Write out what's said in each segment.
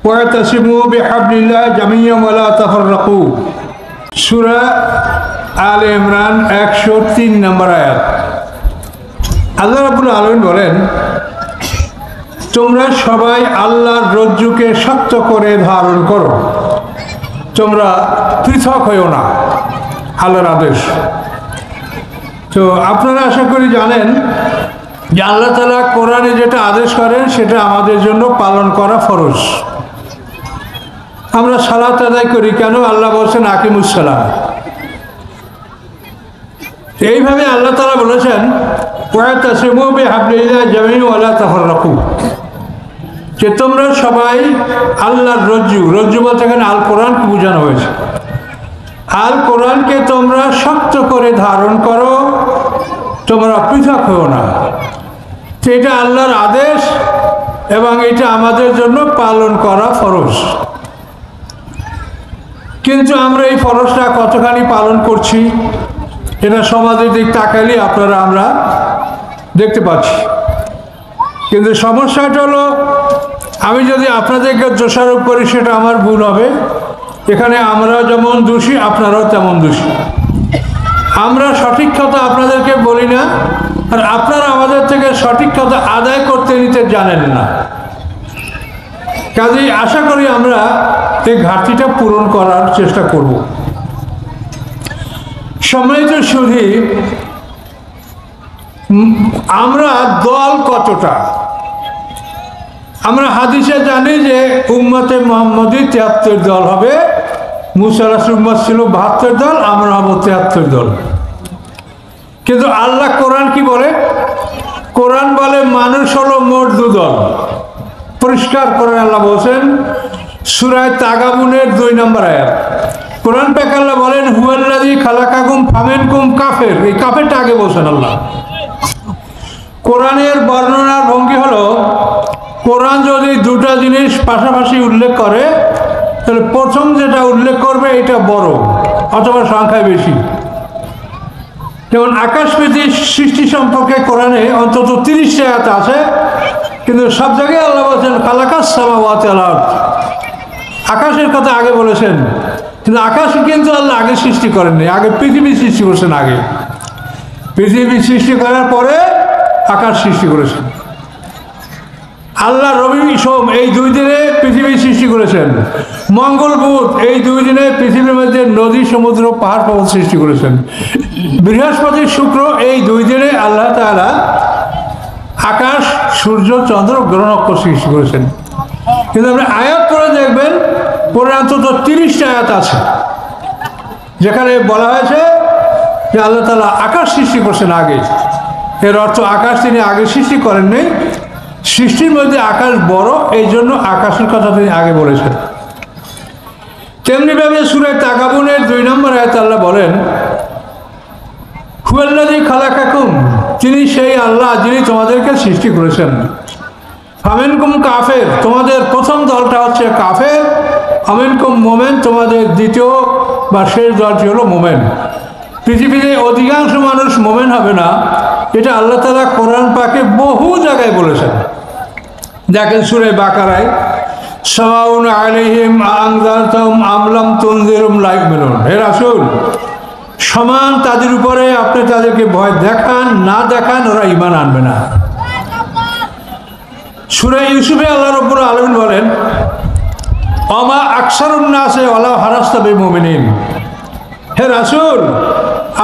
ওয়াতাসিমু বিহাবলিল্লাহি জামিআন ওয়া লা তাফাররাকু। সূরা আলে ইমরান 103 নম্বর আয়াত। আল্লাহ রাব্বুল আলামিন বলেন, তোমরা সবাই আল্লাহর রজ্জুকে শক্ত করে ধারণ করো, তোমরা পৃথক হইও না। আল্লাহর আদেশ। তো আপনারা আশা করি জানেন যে আল্লাহ তাআলা কোরআনে যেটা আদেশ করেন সেটা আমাদের জন্য পালন করা ফরজ। আমরা সালাত আদায় করি কেন? আল্লাহ বলছেন আকিমুস সালাত। এইভাবে আল্লাহ তাআলা বলেছেন ওয়াতাসিমু বিহাবলিল্লাহি জামিআন ওয়া লা তাফাররাকু, যে তোমরা সবাই আল্লাহর রজ্জু বলতে এখানে আল কোরআনকে বোঝানো হয়েছে। আল কোরআনকে তোমরা শক্ত করে ধারণ করো, তোমরা পৃথক হও না। তো এটা আল্লাহর আদেশ এবং এটা আমাদের জন্য পালন করা ফরজ। কিন্তু আমরা এই ফরজটা কতখানি পালন করছি এটা সমাজের দিক তাকালে আমরা দেখতে পাচ্ছি। কিন্তু সমস্যাটা হলো, আমি যদি আপনাদেরকে দোষারোপ করি সেটা আমার ভুল হবে। এখানে আমরা যেমন দোষী আপনারাও তেমন দোষী। আমরা সঠিক কথা আপনাদেরকে বলি না, আর আপনারা আমাদের থেকে সঠিক কথা আদায় করতে নিতে জানেন না। কাজেই আশা করি আমরা এই ঘাটতিটা পূরণ করার চেষ্টা করব। সম্মানিত সুধী, আমরা দল কতটা? আমরা হাদিসে জানি যে উম্মতে মুহাম্মদী 73 দল হবে। মুসা আলাইহিস উম্মত ছিল 72 দল, আমরা হব 73 দল। কিন্তু আল্লাহ কোরআন কি বলে? কোরআন বলে মানুষ হলো মোট 2 দল। পরিষ্কার করে আল্লাহ বলছেন সূরা তাগাবুনের 2 নম্বর আয়াত। কোরআন পাক আল্লাহ বলেন হুয়াল্লাযী খালাকাকুম ফামিনকুম কাফির। এই কাফেরটা আগে বলছেন আল্লাহ। কোরআনের বর্ণনার ভঙ্গি হলো, কোরআন যদি দুটা জিনিস পাশাপাশি উল্লেখ করে তাহলে প্রথম যেটা উল্লেখ করবে এটা বড় অথবা সংখ্যায় বেশি। যেমন আকাশ পৃথিবীর সৃষ্টি সম্পর্কে কোরআনে অন্তত 30টা আয়াত আছে, কিন্তু সব জায়গায় আল্লাহ বলছেন খালাকাস সামাওয়াতি ওয়াল আরদ। আকাশের কথা আগে বলেছেন, কিন্তু আকাশ কিন্তু আল্লাহ আগে সৃষ্টি করেননি, আগে পৃথিবী সৃষ্টি করেছেন। আগে পৃথিবী সৃষ্টি করার পরে আকাশ সৃষ্টি করেছেন। আল্লাহ রবি সোম এই 2 দিনে পৃথিবী সৃষ্টি করেছেন। মঙ্গল বুধ এই 2 দিনে পৃথিবীর মধ্যে নদী সমুদ্র পাহাড় পর্বত সৃষ্টি করেছেন। বৃহস্পতি শুক্র এই 2 দিনে আল্লাহ তাআলা আকাশ সূর্য চন্দ্র গ্রহ নক্ষত্র সৃষ্টি করেছেন। কিন্তু আপনি আয়াত পড়ে দেখবেন পরে অন্তত 30টা আয়াত আছে যেখানে বলা হয়েছে যে আল্লাহ তাআলা আকাশ সৃষ্টি করছেন আগে। এর অর্থ আকাশ তিনি আগে সৃষ্টি করেননি, সৃষ্টির মধ্যে আকাশ বড়, এই জন্য আকাশের কথা তিনি আগে বলেছেন। তেমনিভাবে সূরা তাগাবুনের 2 নম্বর আয়াত আল্লাহ বলেন হুয়াল্লাযী খালাকাকুম, তিনি সেই আল্লাহ যিনি তোমাদেরকে সৃষ্টি করেছেন। ফামিনকুম কাফের, তোমাদের প্রথম দলটা হচ্ছে কাফের। ফামিনকুম মোমেন, তোমাদের দ্বিতীয় বা শেষ দলটি হলো মোমেন। পৃথিবীতে অধিকাংশ মানুষ মোমেন হবে না, এটা আল্লাহ তাআলা কোরআন পাকে বহু জায়গায় বলেছেন। দেখেন সূরা বাকারায় সাওয়াউন আলাইহিম আনজারতাহুম আম লাম তুনজিরহুম লা ইউমিনুন। হে রাসূল, সমান তাদের উপরে আপনি তাদেরকে ভয় দেখান না দেখান, ওরা ঈমান আনবে না। সূরা ইউসুফে আল্লাহ রাব্বুল আলামিন বলেন ওমা আকসারুন নাসি ওয়ালা হারাসতা বিমুমিনিন। হে রাসূল,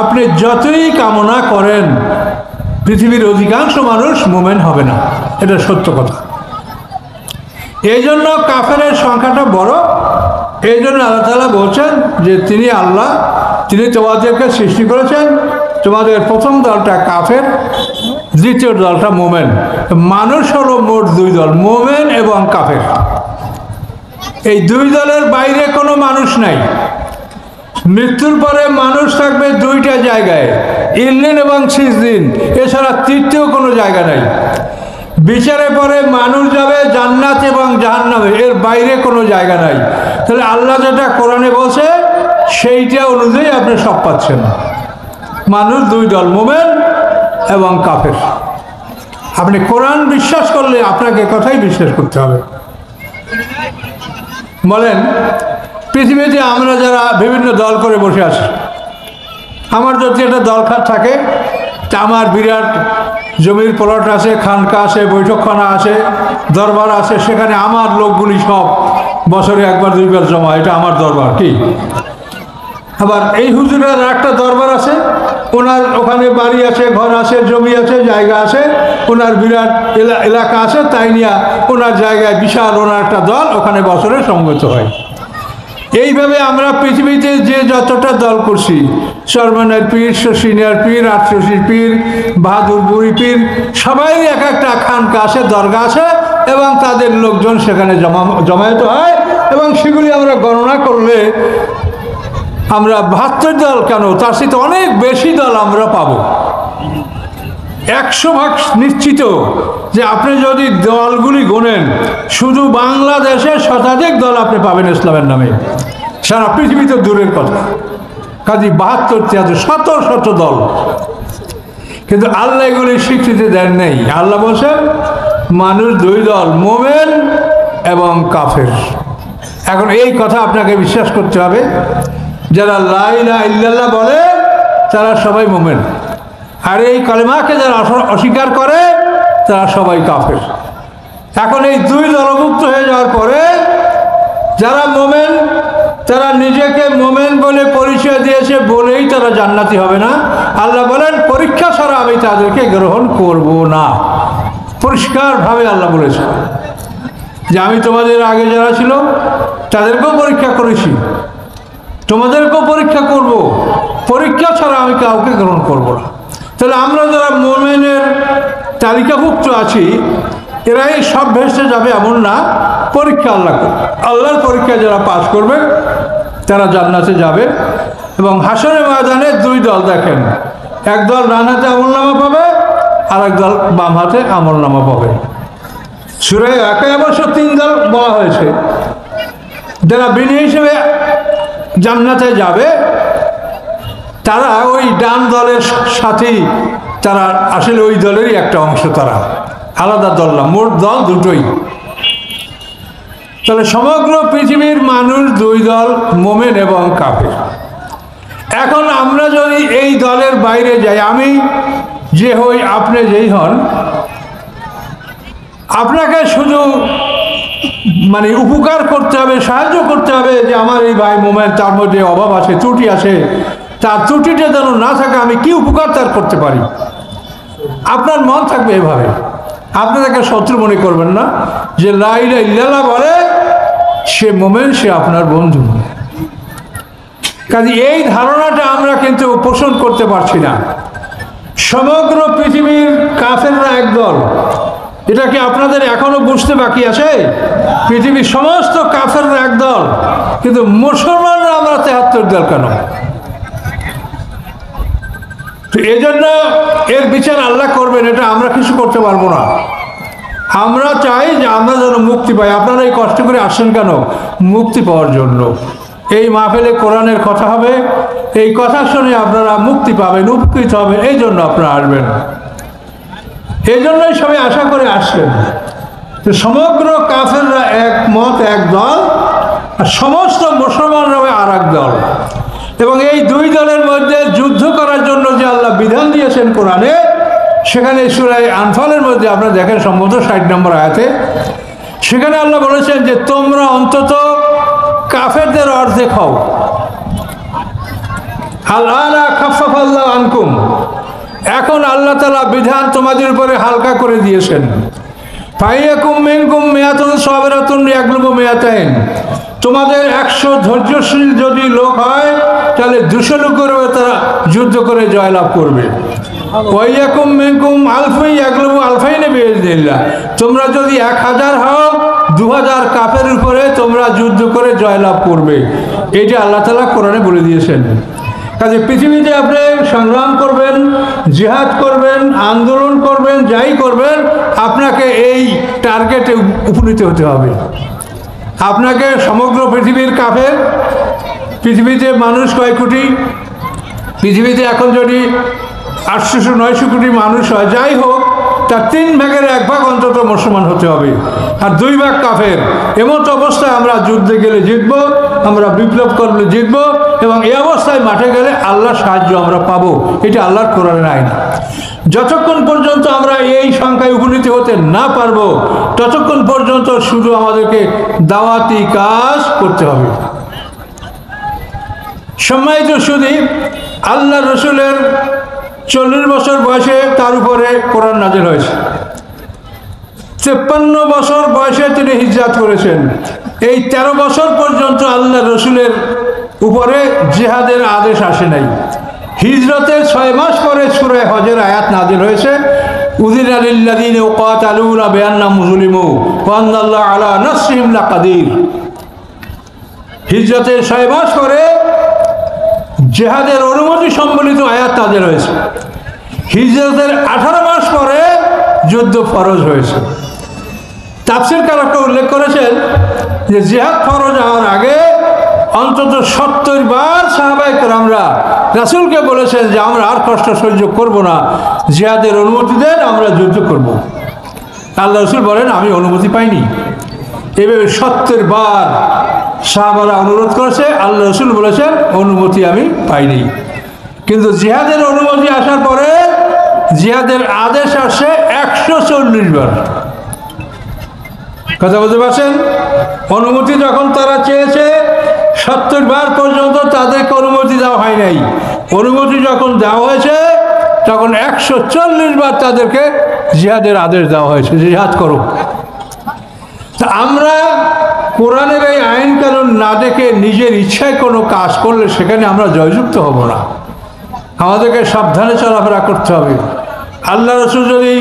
আপনি যতই কামনা করেন পৃথিবীর অধিকাংশ মানুষ মুমিন হবে না, এটা সত্য কথা। এই জন্য কাফেরের সংখ্যাটা বড়। এই জন্য আল্লাহ তাআলা বলছেন যে তিনি আল্লাহ, তিনি তোমাদেরকে সৃষ্টি করেছেন। তোমাদের প্রথম দলটা কাফের, দ্বিতীয় দলটা মুমিন। মানুষ হলো মোট 2 দল, মুমিন এবং কাফের। এই 2 দলের বাইরে কোনো মানুষ নাই। মৃত্যুর পরে মানুষ থাকবে 2টা জায়গায়, ইল্লিন এবং সিজদিন, এছাড়া তৃতীয় কোনো জায়গা নাই। বিচারের পরে মানুষ যাবে জান্নাত এবং জাহান্নামে, এর বাইরে কোনো জায়গা নাই। তাহলে আল্লাহ যেটা কোরআনে বলছে সেইটা অনুযায়ী আপনি সব পাচ্ছেন। মানুষ 2 দল, মুমিন এবং কাফের। আপনি কোরআন বিশ্বাস করলে আপনাকে কথাই বিশ্বাস করতে হবে। বলেন, পৃথিবীতে আমরা যারা বিভিন্ন দল করে বসে আছি, আমার যদি একটা দল থাকে, তা আমার বিরাট জমির প্লট আছে, খানকা আছে, বৈঠকখানা আছে, দরবার আছে, সেখানে আমার লোকগুলি সব বছরে একবার দুইবার জমা, এটা আমার দরবার। কি আবার এই হুজুরের একটা দরবার আছে, ওনার ওখানে বাড়ি আছে, ঘর আছে, জমি আছে, জায়গা আছে, ওনার বিরাট এলাকা আছে, তাই নিয়ে ওনার জায়গায় বিশাল ওনার একটা দল ওখানে বছরে সমবেত হয়। এইভাবে আমরা পৃথিবীতে যে যতটা দল করছি, সরমানের পীর, শশিনিয়ার পীর, আটশশীর পীর, বাহাদুর বুড়ি পীর, সবাই এক একটা খানকা আছে, দরগা আছে, এবং তাদের লোকজন সেখানে জমায়েত হয়, এবং সেগুলি আমরা গণনা করলে আমরা 72 দল কেন, তার সাথে অনেক বেশি দল আমরা পাবো। 100% নিশ্চিত যে আপনি যদি দলগুলি গোনেন, শুধু বাংলাদেশের শতাধিক দল আপনি পাবেন ইসলামের নামে, সারা পৃথিবীতে দূরের কথা। কাজী 72 শত শত দল, কিন্তু আল্লাহ এগুলি স্বীকৃতি দেন নেই। আল্লাহ বলছেন মানুষ দুই দল, মোমেন এবং কাফের। এখন এই কথা আপনাকে বিশ্বাস করতে হবে, যারা লা ইলাহা ইল্লাল্লাহ বলে তারা সবাই মোমেন, আর এই কালেমাকে যারা অস্বীকার করে তারা সবাই কাফের। এখন এই দুই দলভুক্ত হয়ে যাওয়ার পরে যারা মোমেন, তারা নিজেকে মোমেন বলে পরিচয় দিয়েছে বলেই তারা জান্নাতি হবে না। আল্লাহ বলেন পরীক্ষা ছাড়া আমি তাদেরকে গ্রহণ করব না। পরিষ্কারভাবে আল্লাহ বলেছে যে আমি তোমাদের আগে যারা ছিল তাদেরকেও পরীক্ষা করেছি, তোমাদেরকেও পরীক্ষা করব, পরীক্ষা ছাড়া আমি কাউকে গ্রহণ করব না। তাহলে আমরা যারা মোমেনের তালিকাভুক্ত আছি, এরাই সব ভেসে যাবে এমন না, পরীক্ষা আল্লাহর পরীক্ষা যারা পাস করবে তারা জান্নাতে যাবে। এবং হাসরের ময়দানে দুই দল দেখেন, এক দল ডান হাতে আমলনামা পাবে, আর এক দল বাম হাতে আমলনামা পাবে। সূরা আকায় অবশ্য 3 দল বলা হয়েছে, যারা বিনয়ী হিসেবে জান্নাতে যাবে তারা ওই ডান দলের সাথেই, তারা আসলে ওই দলেরই একটা অংশ, তারা আলাদা দল না, মোট দল দুটোই। তাহলে সমগ্র পৃথিবীর মানুষ দুই দল, মোমেন এবং কাফের। এখন আমরা যদি এই দলের বাইরে যাই, আমি যে হই, আপনি যেই হন, আপনাকে শুধু মানে উপকার করতে হবে, সাহায্য করতে হবে যে আমার এই ভাই মোমেন, তার মধ্যে অভাব আছে, ত্রুটি আছে, তার ত্রুটিটা যেন না থাকে, আমি কি উপকার তার করতে পারি। আপনার মন থাকবে এভাবে, আপনি তাকে শত্রু মনে করবেন না। যে লা ইলাহা ইল্লাল্লাহ বলে সে মোমেন, সে আপনার বন্ধু। কাজে এই ধারণাটা আমরা কিন্তু পোষণ করতে পারছি না। সমগ্র পৃথিবীর কাফেররা একদল, এটা কি আপনাদের এখনো বুঝতে বাকি আছে? পৃথিবীর সমস্ত কাফেররা একদল, কিন্তু মুসলমানরা আমরা 73 দল কেন? তো এই জন্য এর বিচার আল্লাহ করবেন, এটা আমরা কিছু করতে পারবো না। আমরা চাই যে আমরা যেন মুক্তি পাই। আপনারা এই কষ্ট করে আসেন কেন? মুক্তি পাওয়ার জন্য। এই মাহফিলে কোরআনের কথা হবে, এই কথা শুনে আপনারা মুক্তি পাবেন, উপকৃত হবেন, এই জন্য আপনারা আসবেন। এই জন্যই সবাই আশা করে আসছেন। তো সমগ্র কাফেররা এক মত, এক দল, আর সমস্ত মুসলমানরা আর এক দল। এবং এই দুই দলের মধ্যে যুদ্ধ করার জন্য যে আল্লাহ বিধান দিয়েছেন কোরআনে, সেখানে সূরা আনফালের মধ্যে আপনারা দেখেন সম্ভবত 60 নম্বর আয়াতে, সেখানে আল্লাহ বলেছেন যে তোমরা অন্তত কাফেরদের অর্ধেক হও। আল-আনা খাফফাল্লাহু আনকুম, এখন আল্লাহ তাআলা বিধান তোমাদের উপরে হালকা করে দিয়েছেন। ফাইয়াকুম মিনকুম মিয়াতুন সাবিরাতুন ইয়াগলিবু মিয়াতাইন, তোমাদের 100 ধৈর্যশীল যদি লোক হয় তাহলে 200 লোকেরও তারা যুদ্ধ করে জয়লাভ করবে। ওয়াইয়াকুম মিনকুম আলফুন ইয়াগলিবু আলফাইন বিইজনিল্লাহ, তোমরা যদি 1000 হও 2000 কাফের উপরে তোমরা যুদ্ধ করে জয়লাভ করবে। এটা আল্লাহ তাআলা কোরআনে বলে দিয়েছেন। কাজে পৃথিবীতে আপনি সংগ্রাম করবেন, জিহাদ করবেন, আন্দোলন করবেন, যাই করবেন, আপনাকে এই টার্গেটে উপনীত হতে হবে। আপনাকে সমগ্র পৃথিবীর কাফের, পৃথিবীতে মানুষ কয় কোটি, পৃথিবীতে এখন যদি 800-900 কোটি মানুষ হয়, যাই হোক, তার 3 ভাগের 1 ভাগ অন্তত মুসলমান হতে হবে, আর 2 ভাগ কাফের। এমত অবস্থায় আমরা যুদ্ধে গেলে জিতবো, আমরা বিপ্লব করলে জিতবো, এবং এই অবস্থায় মাঠে গেলে আল্লাহর সাহায্য আমরা পাবো। এটা আল্লাহর কোরআনের আইন। যতক্ষণ পর্যন্ত আমরা এই সংখ্যায় উপনীত হতে না পারবো, ততক্ষণ পর্যন্ত শুধু আমাদেরকে দাওয়াতি কাজ করতে হবে। সম্মানিত শুধু আল্লাহ রসুলের 40 বছর বয়সে তার উপরে কোরআন নাযিল হয়েছে। 53 বছর বয়সে তিনি হিজরত করেছেন। এই 13 বছর পর্যন্ত আল্লাহ রসুলের উপরে জিহাদের আদেশ আসে নাই। হিজরতের 6 মাস পরে সূরা হজের আয়াত নাযিল হয়েছে, উযিনা লিল্লাযীনা ইউকাতালুনা বিআন্নাহুম যুলিমু ওয়া আন্নাল্লাহা আলা নাসরিহিম লাকাদির। হিজরতের 6 মাস পরে জিহাদের অনুমতি সম্বলিত আয়াত নাযিল হয়েছে। হিজরতের 18 মাস পরে যুদ্ধ ফরজ হয়েছে। তাফসীরকাররা উল্লেখ করেছেন যে জিহাদ ফরজ হওয়ার আগে অন্তত 70 বার সাহাবায়ে কেরামরা রাসূলকে বলেছেন যে আমরা আর কষ্ট সহ্য করব না, জিহাদের অনুমতি দেন, আমরা যুদ্ধ করব। আল্লাহ রসুল বলেন আমি অনুমতি পাইনি। এভাবে 70 বার সাহাবারা অনুরোধ করেছে, আল্লাহ রসুল বলেছেন অনুমতি আমি পাইনি। কিন্তু জিহাদের অনুমতি আসার পরে জিহাদের আদেশ আসে 140 বার। কথা বলতে পারছেন? অনুমতি যখন তারা চেয়েছে 70 বার পর্যন্ত তাদেরকে অনুমতি দেওয়া হয় নাই। অনুমতি যখন দেওয়া হয়েছে তখন 140 বার তাদেরকে জিহাদের আদেশ দেওয়া হয়েছে, জিহাদ করো। তা আমরা কোরআনের এই আইন কানুন না দেখে নিজের ইচ্ছায় কোনো কাজ করলে সেখানে আমরা জয়যুক্ত হব না। আমাদেরকে সাবধানে চলাফেরা করতে হবে। আল্লাহ রসুল যদি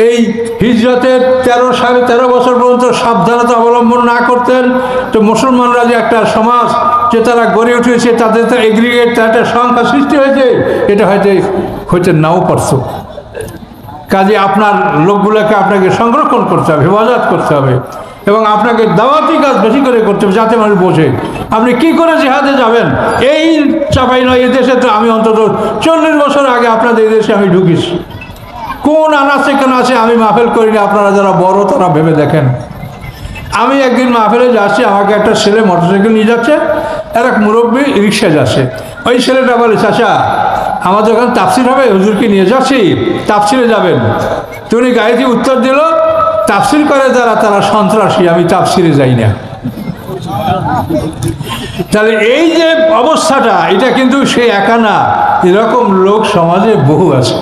এই হিজরতের 13.5 বছর পর্যন্ত সাবধানতা অবলম্বন না করতেন, তো মুসলমানরা যে একটা সমাজ যে তারা গড়ে উঠেছে, তাদের তো এগ্রিগেট একটা সংখ্যা সৃষ্টি হয়েছে, এটা হয়তো নাও পারত। কাজে আপনার লোকগুলোকে আপনাকে সংরক্ষণ করতে হবে, হেফাজত করতে হবে, এবং আপনাকে দাওয়াতি কাজ বেশি করে করতে হবে যাতে মানুষ বোঝে আপনি কি করে জিহাদে যাবেন। এই চাপাই নয়, এই দেশে তো আমি অন্তত 40 বছর আগে আপনাদের এই দেশে আমি ঢুকিছি। কোন আনাচে কেন আছে আমি মাহফিল করিনি, আপনারা যারা বড় তারা ভেবে দেখেন। আমি একদিন মাহফিলে যাচ্ছি, আমাকে একটা ছেলে মোটরসাইকেল নিয়ে যাচ্ছে, আর এক মুরব্বী রিক্সা যাচ্ছে। ওই ছেলেটা বলে চাচা আমাদের ওখানে তাফসির হবে, হুজুরকে নিয়ে যাচ্ছি, তাফসিরে যাবেন। তুমি গাড়িতে উত্তর দিল তাফসির করে তারা সন্ত্রাসী, আমি তাফসিরে যাই না। তাহলে এই যে অবস্থাটা, এটা কিন্তু সে একা না, এরকম লোক সমাজে বহু আছে।